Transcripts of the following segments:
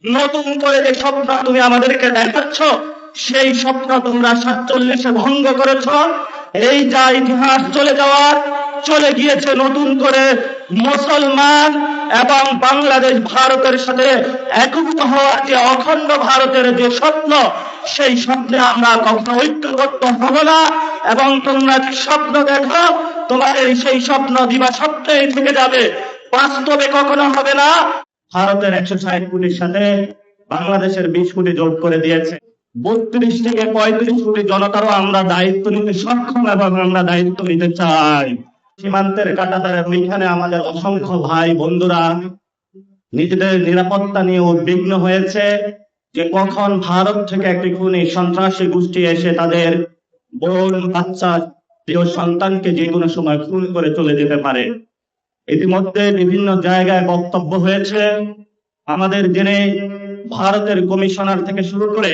নতুন করে যে স্বপ্ন তুমি আমাদেরকে দেখাচ্ছ, সেই স্বপ্ন তোমরা 47-এ ভঙ্গ করেছ। এই যা ইতিহাস চলে গিয়েছে, নতুন করে মুসলমান এবং বাংলাদেশ ভারতের সাথে একত্র হওয়ার যে অখণ্ড ভারতের যে স্বপ্ন, সেই স্বপ্নে আমরা কখনো ঐক্যবদ্ধ হব না। এবং তোমরা যে স্বপ্ন দেখো, তোমাদের সেই স্বপ্ন দিবা স্বপ্নেই থেকে যাবে, বাস্তবে কখনো হবে না। ভারতের 160 কোটির সাথে বাংলাদেশের 20 কোটি যোগ করে দিয়েছে। 32 থেকে 35 কোটি জনতারও আমরা দায়িত্ব নিতে সক্ষম এবং আমরা দায়িত্ব নিতে চাই। সীমান্তের কাঁটাতারে ওইখানে আমাদের অসংখ্য ভাই বন্ধুরা নিজেদের নিরাপত্তা নিয়ে উদ্বিগ্ন হয়েছে যে কখন ভারত থেকে একটি খুনি সন্ত্রাসী গোষ্ঠী এসে তাদের বোন, বাচ্চা, প্রিয় সন্তানকে যে কোনো সময় খুন করে চলে যেতে পারে। ইতিমধ্যে বিভিন্ন জায়গায় বক্তব্য হয়েছে। আমাদের যিনি ভারতের কমিশনার থেকে শুরু করে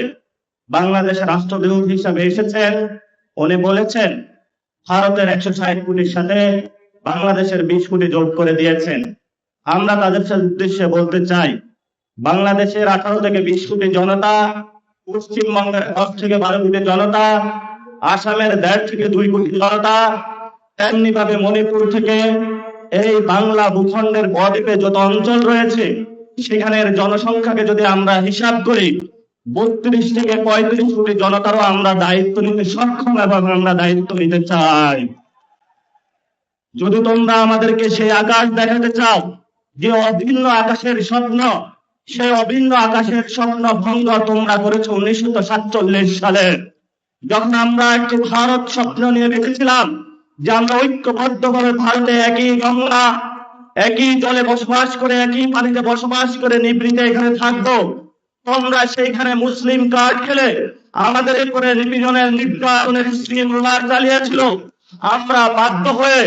বাংলাদেশের রাষ্ট্রদূত হিসাবে এসেছেন, উনি বলেছেন ভারতের 160 কোটির সাথে বাংলাদেশের 20 কোটি যোগ করে দিয়েছেন। আমরা তাদের উদ্দেশ্যে বলতে চাই, বাংলাদেশের 18 থেকে 20 কোটি জনতা, পশ্চিমবঙ্গের 10 থেকে 12 কোটি জনতা, আসামের 1.5 থেকে 2 কোটি জনতা, তেমনি ভাবে মণিপুর থেকে এই বাংলা ভূখণ্ডের বদ্বীপে যত অঞ্চল রয়েছে সেখানের জনসংখ্যাকে যদি আমরা হিসাব করি, 32 থেকে 35 কোটি জনতারও আমরা দায়িত্ব নিতে সক্ষম এবং আমরা দায়িত্ব নিতে চাই। যদি তোমরা আমাদেরকে সেই আকাশ দেখাতে চাও যে অভিন্ন আকাশের স্বপ্ন, সেই অভিন্ন আকাশের স্বপ্ন ভঙ্গ তোমরা করেছো 1947 সালে, যখন আমরা একটি ভারত স্বপ্ন নিয়ে বেঁচেছিলাম যে আমরা ঐক্যবদ্ধভাবে ভারতে একই গঙ্গা, একই জলে বসবাস করে, একই পানিতে বসবাস করে নিভৃতে এখানে থাকবো। তোমরা সেইখানে মুসলিম কার্ড খেলে আমাদের উপরে নিপীড়নের, নির্যাতনের শৃঙ্খলা চালিয়েছিল। আমরা বাধ্য হয়ে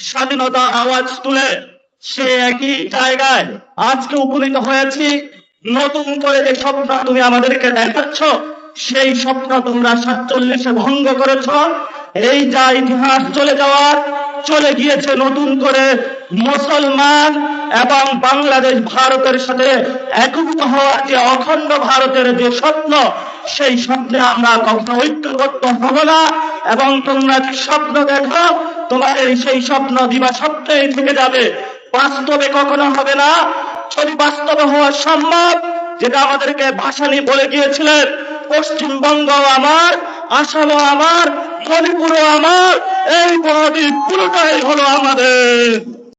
স্বাধীনতা আওয়াজ তুলে সে একই জায়গায় আজকে উপনীত হয়েছি। নতুন করে যে স্বপ্ন তুমি আমাদেরকে দেখাচ্ছ, সেই স্বপ্ন তোমরা 47-এ ভঙ্গ করেছ। এই যা ইতিহাস চলে গিয়েছে, নতুন করে মুসলমান এবং বাংলাদেশ ভারতের সাথে একত্র হওয়ার যে অখণ্ড ভারতের যে স্বপ্ন, সেই স্বপ্নে আমরা কখনো ঐক্যবদ্ধ হব না। এবং তোমরা যে স্বপ্ন দেখো, তোমাদের সেই স্বপ্ন দিবা স্বপ্নেই থেকে যাবে, বাস্তবে কখনো হবে না। যদি বাস্তবে হওয়া সম্ভব, যেটা আমাদেরকে ভাসানী বলে গিয়েছিলেন, পশ্চিমবঙ্গ আমার, আসামও আমার, মণিপুরও আমার, এই বদ্বীপ পুরোটাই হলো আমাদের।